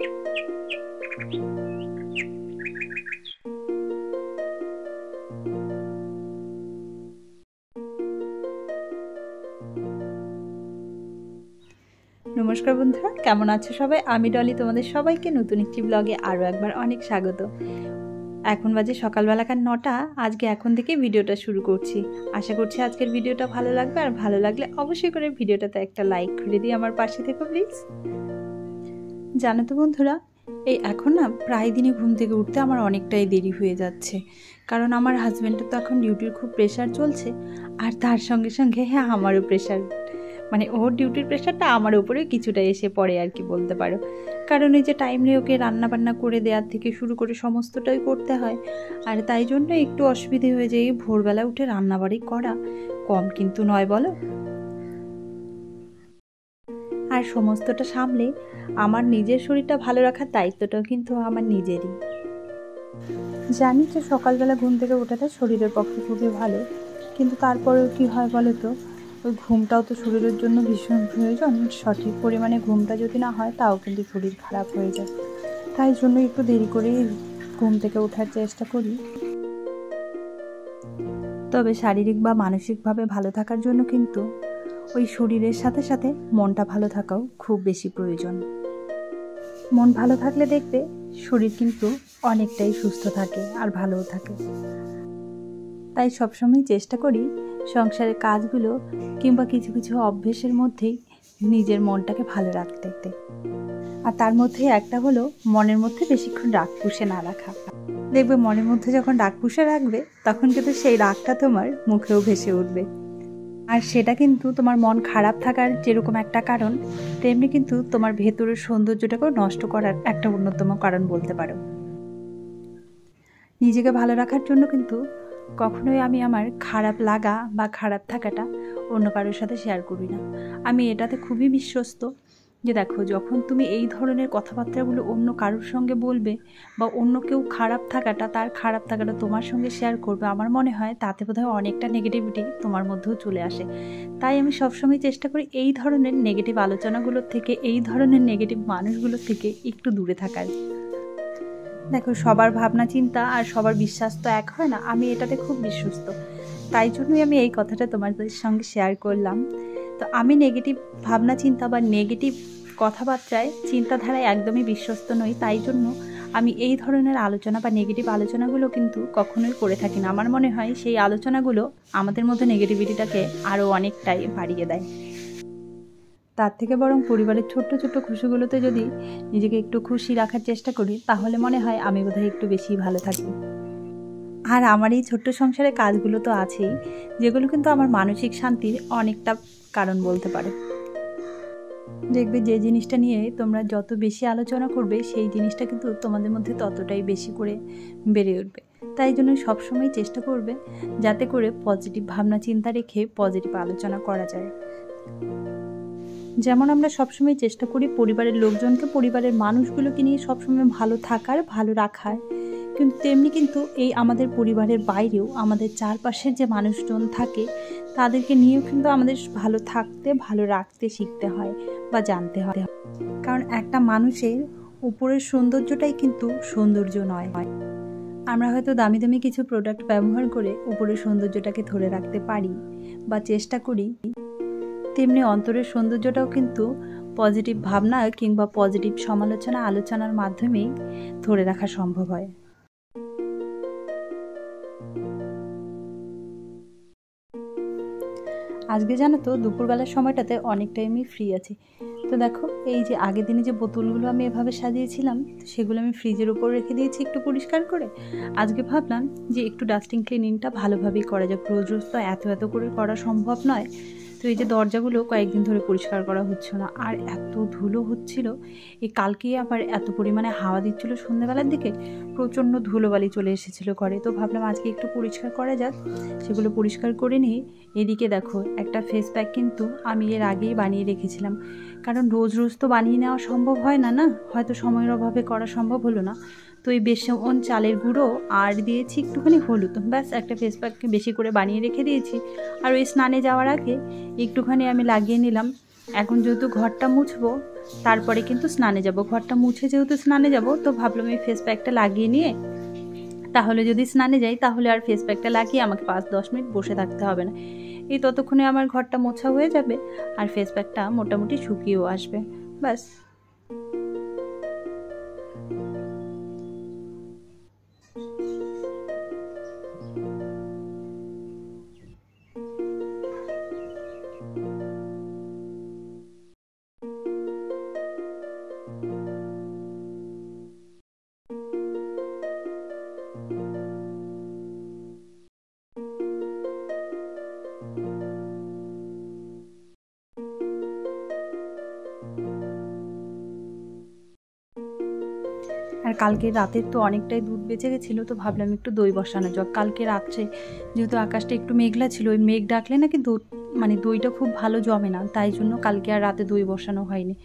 নমস্কার বন্ধুরা, কেমন আছো সবাই? আমি ডলি, তোমাদের সবাইকে নতুন একটি ব্লগে আরও একবার অনেক স্বাগত। এখন বাজে সকালবেলাকার 9টা। আজকে এখন থেকে ভিডিওটা শুরু করছি। আশা করছি আজকের ভিডিওটা ভালো লাগবে, আর ভালো লাগলে অবশ্যই করে ভিডিওটাতে একটা লাইক করে দিয়ে আমার পাশে থেকো প্লিজ। জানো তো বন্ধুরা, এই এখন না প্রায় দিনই ঘুম থেকে উঠতে আমার অনেকটাই দেরি হয়ে যাচ্ছে, কারণ আমার হাজব্যান্ডের তো এখন ডিউটির খুব প্রেশার চলছে, আর তার সঙ্গে সঙ্গে আমারও প্রেশার, মানে ওর ডিউটির প্রেশারটা আমার উপরেও কিছুটা এসে পড়ে আর কি বলতে পারো। কারণ এই যে টাইমলি ওকে রান্নাবান্না করে দেওয়ার থেকে শুরু করে সমস্তটাই করতে হয়, আর তাই জন্য একটু অসুবিধে হয়ে যায়। ভোরবেলা উঠে রান্নাবাড়ি করা কম কিন্তু নয় বলো। আর সমস্তটা সামলে আমার নিজের শরীরটা ভালো রাখার দায়িত্বটাও কিন্তু আমার নিজেরই। জানি যে সকালবেলা ঘুম থেকে ওঠাটা শরীরের পক্ষে খুবই ভালো, কিন্তু তারপরেও কি হয় বলো তো, ওই ঘুমটাও তো শরীরের জন্য ভীষণ প্রয়োজন। সঠিক পরিমাণে ঘুমটা যদি না হয় তাও কিন্তু শরীর খারাপ হয়ে যায়। তাই জন্য একটু দেরি করেই ঘুম থেকে ওঠার চেষ্টা করি। তবে শারীরিক বা মানসিকভাবে ভালো থাকার জন্য কিন্তু ওই শরীরের সাথে সাথে মনটা ভালো থাকাও খুব বেশি প্রয়োজন। মন ভালো থাকলে দেখবে শরীর কিন্তু অনেকটাই সুস্থ থাকে আর ভালোও থাকে। তাই সবসময় চেষ্টা করি সংসারের কাজগুলো কিংবা কিছু কিছু অভ্যেসের মধ্যেই নিজের মনটাকে ভালো রাখতে। আর তার মধ্যে একটা হলো মনের মধ্যে বেশিক্ষণ রাগ পুষে না রাখা। দেখবে মনের মধ্যে যখন রাগ পুষে রাখবে তখন কিন্তু সেই রাগটা তোমার মুখেও ভেসে উঠবে, আর সেটা কিন্তু তোমার মন খারাপ থাকার যেরকম একটা কারণ, তেমনি কিন্তু তোমার ভেতরের সৌন্দর্যটাকেও নষ্ট করার একটা অন্যতম কারণ বলতে পারো। নিজেকে ভালো রাখার জন্য কিন্তু কখনোই আমি আমার খারাপ লাগা বা খারাপ থাকাটা অন্য কারোর সাথে শেয়ার করি না। আমি এটাতে খুবই বিশ্বস্ত যে দেখো, যখন তুমি এই ধরনের কথাবার্তাগুলো অন্য কারোর সঙ্গে বলবে বা অন্য কেউ তার খারাপ থাকাটা তোমার সঙ্গে শেয়ার করবে, আমার মনে হয় তাতে বোধহয় অনেকটা নেগেটিভিটি তোমার মধ্যেও চলে আসে। তাই আমি সবসময় চেষ্টা করি এই ধরনের নেগেটিভ আলোচনাগুলোর থেকে, এই ধরনের নেগেটিভ মানুষগুলোর থেকে একটু দূরে থাকার। দেখো, সবার ভাবনা চিন্তা আর সবার বিশ্বাস তো এক হয় না, আমি এটাতে খুব বিশ্বস্ত। তাই জন্যই আমি এই কথাটা তোমাদের সঙ্গে শেয়ার করলাম। তো আমি নেগেটিভ ভাবনা চিন্তা বা নেগেটিভ কথাবার্তায়, চিন্তাধারায় একদমই বিশ্বস্ত নই। তাই জন্য আমি এই ধরনের আলোচনা বা নেগেটিভ আলোচনাগুলো কিন্তু কখনোই করে থাকি না। আমার মনে হয় সেই আলোচনাগুলো আমাদের মধ্যে নেগেটিভিটিটাকে আরও অনেকটাই বাড়িয়ে দেয়। তার থেকে বরং পরিবারের ছোট্ট ছোট্ট খুশিগুলোতে যদি নিজেকে একটু খুশি রাখার চেষ্টা করি, তাহলে মনে হয় আমি বোধহয় একটু বেশি ভালো থাকি। আর আমার এই ছোট্ট সংসারের কাজগুলো তো আছেই, যেগুলো কিন্তু আমার মানসিক শান্তির অনেকটা কারণ বলতে পারে। দেখবে যে জিনিসটা নিয়ে তোমরা যত বেশি আলোচনা করবে, সেই জিনিসটা কিন্তু তোমাদের মধ্যে ততটাই বেশি করে বেড়ে উঠবে। তাই জন্য সবসময় চেষ্টা করবে যাতে করে পজিটিভ ভাবনা চিন্তা রেখে পজিটিভ আলোচনা করা যায়। যেমন আমরা সবসময় চেষ্টা করি পরিবারের লোকজনকে, পরিবারের মানুষগুলোকে নিয়ে সবসময় ভালো থাকার, ভালো রাখার, কিন্তু তেমনি কিন্তু এই আমাদের পরিবারের বাইরেও আমাদের চারপাশের যে মানুষজন থাকে তাদেরকে নিয়েও কিন্তু আমাদের ভালো থাকতে, ভালো রাখতে শিখতে হয় বা জানতে হয়। কারণ একটা মানুষের উপরের সৌন্দর্যটাই কিন্তু সৌন্দর্য নয়। আমরা হয়তো দামি দামি কিছু প্রোডাক্ট ব্যবহার করে উপরের সৌন্দর্যটাকে ধরে রাখতে পারি বা চেষ্টা করি, তেমনি অন্তরের সৌন্দর্যটাও কিন্তু পজিটিভ ভাবনা কিংবা পজিটিভ সমালোচনা, আলোচনার মাধ্যমেই ধরে রাখা সম্ভব হয়। আজকে জানো তো, দুপুরবেলার সময়টাতে অনেকটাই আমি ফ্রি আছি। তো দেখো, এই যে আগের দিনে যে বোতলগুলো আমি এভাবে সাজিয়েছিলাম, সেগুলো আমি ফ্রিজের উপর রেখে দিয়েছি একটু পরিষ্কার করে। আজকে ভাবলাম যে একটু ডাস্টিং ক্লিনিংটা ভালোভাবেই করা যাক, রোজ রোজ তো এত করে করা সম্ভব নয়। তো এই যে দরজাগুলো কয়েকদিন ধরে পরিষ্কার করা হচ্ছে না, আর এত ধুলো হচ্ছিল। এই কালকেই আবার এত পরিমাণে হাওয়া দিচ্ছিল সন্ধ্যাবেলার দিকে, প্রচণ্ড ধুলোবালি চলে এসেছিলো ঘরে। তো ভাবলাম আজকে একটু পরিষ্কার করা যাক, সেগুলো পরিষ্কার করে নিয়ে এদিকে দেখো, একটা ফেস প্যাক কিন্তু আমি এর আগেই বানিয়ে রেখেছিলাম, কারণ রোজ রোজ তো বানিয়ে নেওয়া সম্ভব হয় না, হয়তো সময়ের অভাবে করা সম্ভব হলো না। তো এই বেসন, চালের গুঁড়ো আর দিয়েছি একটুখানি হলুদ, ব্যাস একটা ফেস প্যাককে বেশি করে বানিয়ে রেখে দিয়েছি। আর ওই স্নানে যাওয়ার আগে একটুখানি আমি লাগিয়ে নিলাম। এখন যেহেতু ঘরটা মুছবো, তারপরে কিন্তু স্নানে যাব। ঘরটা মুছে যেহেতু স্নানে যাব, তো ভাবলাম এই ফেস প্যাকটা লাগিয়ে নিয়ে তাহলে যদি স্নানে যাই তাহলে আর ফেস প্যাকটা লাগিয়ে আমাকে 5-10 মিনিট বসে থাকতে হবে না। এই ততক্ষণে আমার ঘরটা মোছা হয়ে যাবে আর ফেস প্যাকটা মোটামুটি শুকিয়েও আসবে, ব্যাস। আর কালকে রাতের তো অনেকটাই দুধ বেঁচে গেছিলো, তো ভাবলাম একটু দই বসানো যাক। কালকে রাত্রে যেহেতু আকাশটা একটু মেঘলা ছিল, ওই মেঘ ডাকলে নাকি দুধ মানে দইটা খুব ভালো জমে না, তাই জন্য কালকে আর রাতে দই বসানো হয়নি।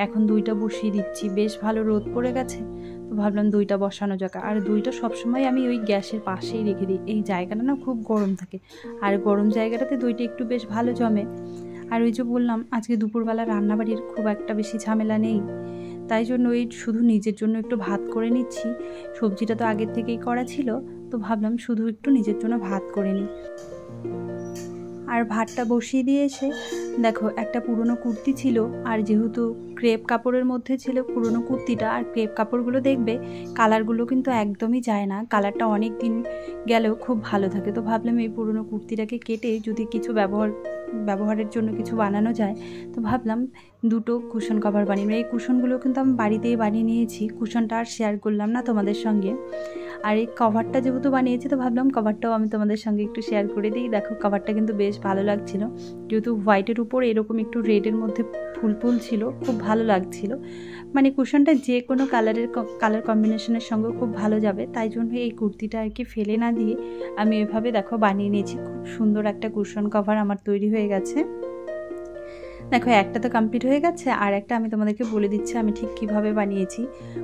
এখন দইটা বসিয়ে দিচ্ছি, বেশ ভালো রোদ পড়ে গেছে, তো ভাবলাম দইটা বসানো যাক। আর দইটা সবসময় আমি ওই গ্যাসের পাশেই রেখে দিই, এই জায়গাটা না খুব গরম থাকে, আর গরম জায়গাটাতে দইটা একটু বেশ ভালো জমে। আর ওই যে বললাম আজকে দুপুরবেলা রান্নাবাড়ির খুব একটা বেশি ঝামেলা নেই, তাই জন্য ওই শুধু নিজের জন্য একটু ভাত করে নিচ্ছি। সবজিটা তো আগের থেকেই করা ছিল, তো ভাবলাম শুধু একটু নিজের জন্য ভাত করে নিই। আর ভাতটা বসিয়ে দিয়ে এসে দেখো একটা পুরনো কুর্তি ছিল, আর যেহেতু ক্রেপ কাপড়ের মধ্যে ছিল পুরনো কুর্তিটা, আর ক্রেপ কাপড়গুলো দেখবে কালারগুলো কিন্তু একদমই যায় না, কালারটা অনেক দিন গেলেও খুব ভালো থাকে। তো ভাবলাম এই পুরনো কুর্তিটাকে কেটে যদি কিছু ব্যবহারের জন্য কিছু বানানো যায়, তো ভাবলাম দুটো কুশন কভার বানিয়ে। এই কুশনগুলো কিন্তু আমি বাড়িতেই বানিয়ে নিয়েছি, কুশনটা আর শেয়ার করলাম না তোমাদের সঙ্গে। আর এই কভারটা যেহেতু বানিয়েছি, তো ভাবলাম কভারটাও আমি তোমাদের সঙ্গে একটু শেয়ার করে দিই। দেখো কভারটা কিন্তু বেশ ভালো লাগছিল, যেহেতু হোয়াইটের উপর এরকম একটু রেডের মধ্যে ফুল ফুল ছিল, খুব ভালো লাগছিল। মানে কুশনটা যে কোনো কালার কম্বিনেশনের সঙ্গে খুব ভালো যাবে, তাই জন্য এই কুর্তিটা আর কি ফেলে না দিয়ে আমি এভাবে দেখো বানিয়ে নিয়েছি। খুব সুন্দর একটা কুশন কভার আমার তৈরি হয়ে গেছে। দেখো একটা তো কমপ্লিট হয়ে গেছে, আর একটা আমি তোমাদেরকে বলে দিচ্ছি আমি ঠিক কিভাবে বানিয়েছি।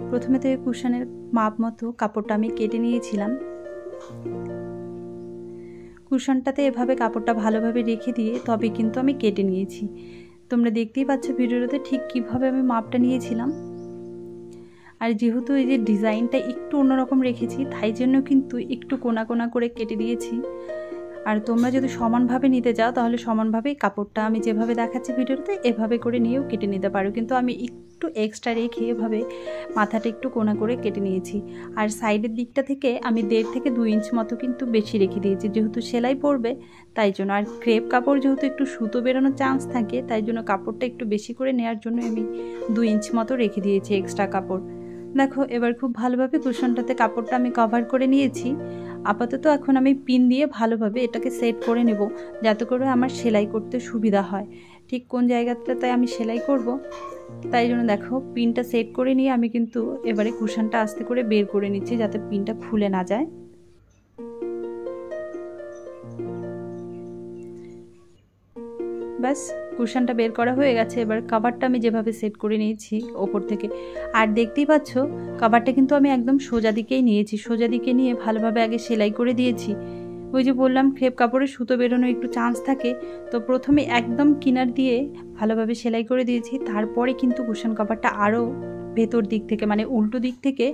প্রথমে তো এই কুশনের মাপ মতো কাপড়টা আমি কেটে নিয়েছিলাম। কুশনটাতে এভাবে কাপড়টা ভালোভাবে রেখে দিয়ে তবে কিন্তু আমি কেটে নিয়েছি। তোমরা দেখতেই পাচ্ছ ভিডিওতে ঠিক কিভাবে আমি মাপটা নিয়েছিলাম। আর যেহেতু এই যে ডিজাইনটা একটু অন্যরকম রেখেছি, তাই জন্য কিন্তু একটু কোনা কোনা করে কেটে দিয়েছি। আর তোমরা যদি সমানভাবে নিতে চাও তাহলে সমানভাবেই কাপড়টা আমি যেভাবে দেখাচ্ছি ভিডিওতে এভাবে করে নিয়েও কেটে নিতে পারো, কিন্তু আমি একটু এক্সট্রা রেখে এভাবে মাথাটা একটু কোনা করে কেটে নিয়েছি। আর সাইডের দিকটা থেকে আমি 1.5 থেকে 2 ইঞ্চ মতো কিন্তু বেশি রেখে দিয়েছি, যেহেতু সেলাই পড়বে তাই জন্য। আর ক্রেপ কাপড় যেহেতু একটু সুতো বেরোনোর চান্স থাকে, তাই জন্য কাপড়টা একটু বেশি করে নেওয়ার জন্য আমি 2 ইঞ্চ মতো রেখে দিয়েছি এক্সট্রা কাপড়। দেখো এবার খুব ভালোভাবে কুশনটাতে কাপড়টা আমি কভার করে নিয়েছি। আপাতত এখন আমি পিন দিয়ে ভালোভাবে এটাকে সেট করে নেব, যাতে করে আমার সেলাই করতে সুবিধা হয়। ঠিক কোন জায়গাটাতে আমি সেলাই করব, তাই জন্য দেখো পিনটা সেট করে নিয়ে আমি কিন্তু এবারে কুশনটা আস্তে করে বের করে নিচ্ছি, যাতে পিনটা খুলে না যায়। ব্যাস কুশনটা বের করা হয়ে গেছে। এবার কভারটা আমি যেভাবে সেট করে নিয়েছি ওপর থেকে, আর দেখতেই পাচ্ছ কভারটা কিন্তু আমি একদম সোজা দিকেই নিয়েছি। সোজা দিকে নিয়ে ভালোভাবে আগে সেলাই করে দিয়েছি। ওই যে বললাম ক্রেপ কাপড়ে সুতো বেরোনোর একটু চান্স থাকে, তো প্রথমে একদম কিনার দিয়ে ভালোভাবে সেলাই করে দিয়েছি, তারপরে কিন্তু কুশন কভারটা আরও ভেতর দিক থেকে মানে উল্টো দিক থেকে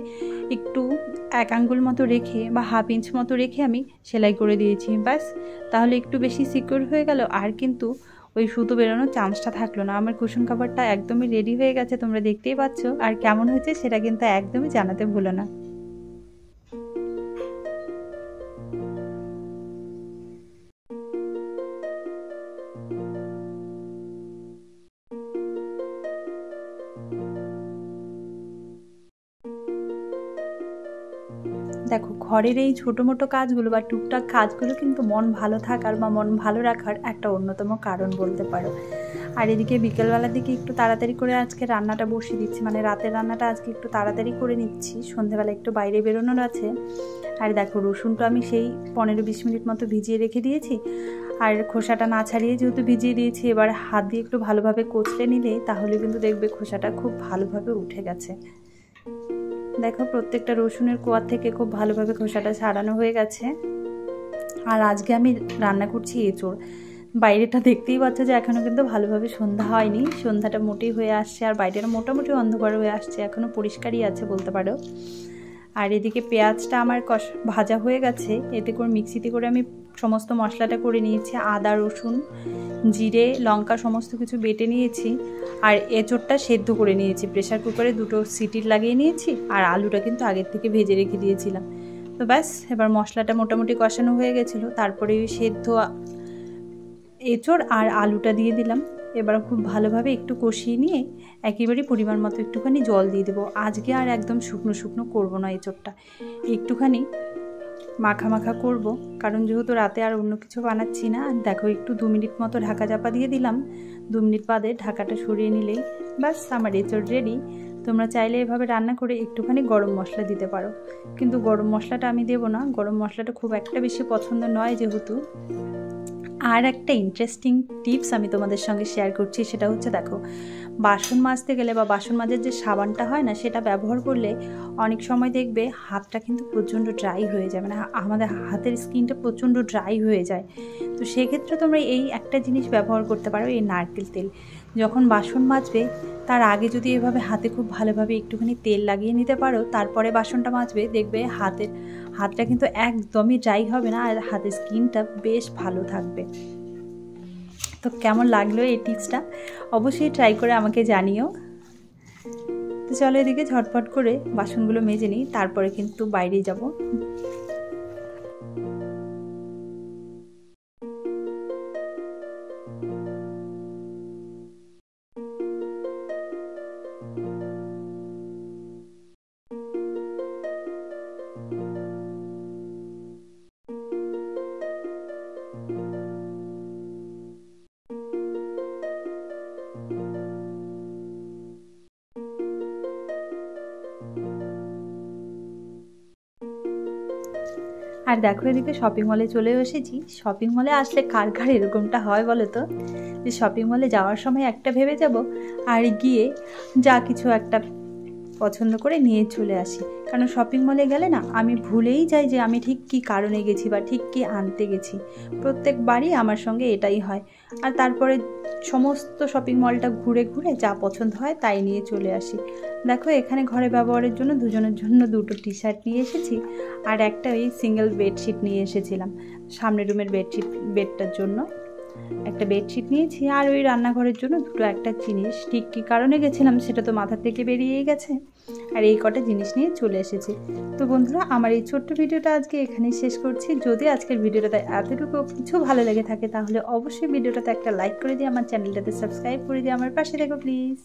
একটু 1 আঙ্গুল মতো রেখে বা 1/2 ইঞ্চ মতো রেখে আমি সেলাই করে দিয়েছি। ব্যাস তাহলে একটু বেশি সিকিউর হয়ে গেল, আর কিন্তু ওই সুতো বেরোনোর চান্সটা থাকলো না। আমার কুশন কভারটা একদমই রেডি হয়ে গেছে, তোমরা দেখতেই পাচ্ছ। আর কেমন হয়েছে সেটা কিন্তু একদমই জানাতে ভুলো না। দেখো ঘরের এই ছোটো মোটো কাজগুলো বা টুকটাক কাজগুলো কিন্তু মন ভালো থাকার বা মন ভালো রাখার একটা অন্যতম কারণ বলতে পারো। আর এদিকে বিকেলবেলার দিকে একটু তাড়াতাড়ি করে আজকে রান্নাটা বসিয়ে দিচ্ছি, মানে রাতের রান্নাটা আজকে একটু তাড়াতাড়ি করে নিচ্ছি, সন্ধ্যেবেলা একটু বাইরে বেরোনোর আছে। আর দেখো রসুনটা আমি সেই 15-20 মিনিট মতো ভিজিয়ে রেখে দিয়েছি, আর খোসাটা না ছাড়িয়ে যেহেতু ভিজিয়ে দিয়েছি, এবার হাত দিয়ে একটু ভালোভাবে কচলে নিলে তাহলে কিন্তু দেখবে খোসাটা খুব ভালোভাবে উঠে গেছে। দেখো প্রত্যেকটা রসুনের কোয়ার থেকে খুব ভালোভাবে খোসাটা ছাড়ানো হয়ে গেছে। আর আজকে আমি রান্না করছি এঁচোড়, বাইরেটা দেখতেই পাচ্ছ যে এখনও কিন্তু ভালোভাবে সন্ধ্যা হয়নি, সন্ধ্যাটা মোটেই হয়ে আসছে, আর বাইরেটা মোটামুটি অন্ধকার হয়ে আসছে, এখনও পরিষ্কারই আছে বলতে পারো। আর এদিকে পেঁয়াজটা আমার ভাজা হয়ে গেছে, এতে করে মিক্সিতে করে আমি সমস্ত মশলাটা করে নিয়েছি, আদা রসুন জিরে লঙ্কা সমস্ত কিছু বেটে নিয়েছি। আর এঁচোড়টা সেদ্ধ করে নিয়েছি, প্রেশার কুকারে 2টো সিটি লাগিয়ে নিয়েছি, আর আলুটা কিন্তু আগের থেকে ভেজে রেখে দিয়েছিলাম। তো ব্যাস, এবার মশলাটা মোটামুটি কষানো হয়ে গেছিলো, তারপরে ওই সেদ্ধ এঁচোড় আর আলুটা দিয়ে দিলাম। এবার খুব ভালোভাবে একটু কষিয়ে নিয়ে একেবারেই পরিমাণ মতো একটুখানি জল দিয়ে দেবো। আজকে আর একদম শুকনো শুকনো করবো না, এঁচোড়টা একটুখানি মাখা মাখা করব, কারণ যেহেতু রাতে আর অন্য কিছু বানাচ্ছি না। দেখো একটু 2 মিনিট মতো ঢাকা চাপা দিয়ে দিলাম, 2 মিনিট বাদে ঢাকাটা সরিয়ে নিলেই ব্যাস আমার এঁচোড় রেডি। তোমরা চাইলে এভাবে রান্না করে একটুখানি গরম মশলা দিতে পারো, কিন্তু গরম মশলাটা আমি দেবো না, গরম মশলাটা খুব একটা বেশি পছন্দ নয় যেহেতু। আর একটা ইন্টারেস্টিং টিপস আমি তোমাদের সঙ্গে শেয়ার করছি, সেটা হচ্ছে দেখো, বাসন মাজতে গেলে বা বাসন মাজার যে সাবানটা হয় না, সেটা ব্যবহার করলে অনেক সময় দেখবে হাতটা কিন্তু প্রচণ্ড ড্রাই হয়ে যায়, মানে আমাদের হাতের স্কিনটা প্রচণ্ড ড্রাই হয়ে যায়। তো সেক্ষেত্রে তোমরা এই একটা জিনিস ব্যবহার করতে পারো, এই নারকেল তেল। যখন বাসন মাজবে তার আগে যদি এভাবে হাতে খুব ভালোভাবে একটুখানি তেল লাগিয়ে নিতে পারো, তারপরে বাসনটা মাজবে, দেখবে হাতটা কিন্তু একদমই ড্রাই হবে না, আর হাতের স্কিনটা বেশ ভালো থাকবে। তো কেমন লাগলো এই টিপসটা অবশ্যই ট্রাই করে আমাকে জানিও। তো চলো এদিকে ঝটপট করে বাসনগুলো মেজে নিই, তারপরে কিন্তু বাইরে যাব। আর দেখো এদিকে শপিং মলে চলেও এসেছি। শপিং মলে আসলে কার কার এরকমটা হয় বলো তো, যে শপিং মলে যাওয়ার সময় একটা ভেবে যাব, আর গিয়ে যা কিছু একটা পছন্দ করে নিয়ে চলে আসি। কারণ শপিং মলে গেলে না আমি ভুলেই যাই যে আমি ঠিক কী কারণে গেছি বা ঠিক কী আনতে গেছি। প্রত্যেকবারই আমার সঙ্গে এটাই হয়। আর তারপরে সমস্ত শপিং মলটা ঘুরে ঘুরে যা পছন্দ হয় তাই নিয়ে চলে আসি। দেখো এখানে ঘরে ব্যবহারের জন্য দুজনের জন্য 2টো টি শার্ট নিয়ে এসেছি, আর একটা ওই সিঙ্গেল বেডশিট নিয়ে এসেছিলাম সামনের রুমের বেডটার জন্য একটা বেডশিট নিয়েছি, আর ওই রান্নাঘরের জন্য 2টো একটা জিনিস। ঠিক কী কারণে গেছিলাম সেটা তো মাথা থেকে বেরিয়েই গেছে, আর এই কটা জিনিস নিয়ে চলে এসেছি। তো বন্ধুরা, আমার এই ছোট্ট ভিডিওটা আজকে এখানেই শেষ করছি। যদি আজকের ভিডিওটাতে এতটুকু কিছু ভালো লেগে থাকে তাহলে অবশ্যই ভিডিওটাতে একটা লাইক করে দিয়ে আমার চ্যানেলটাতে সাবস্ক্রাইব করে দিয়ে আমার পাশে থেকো প্লিজ।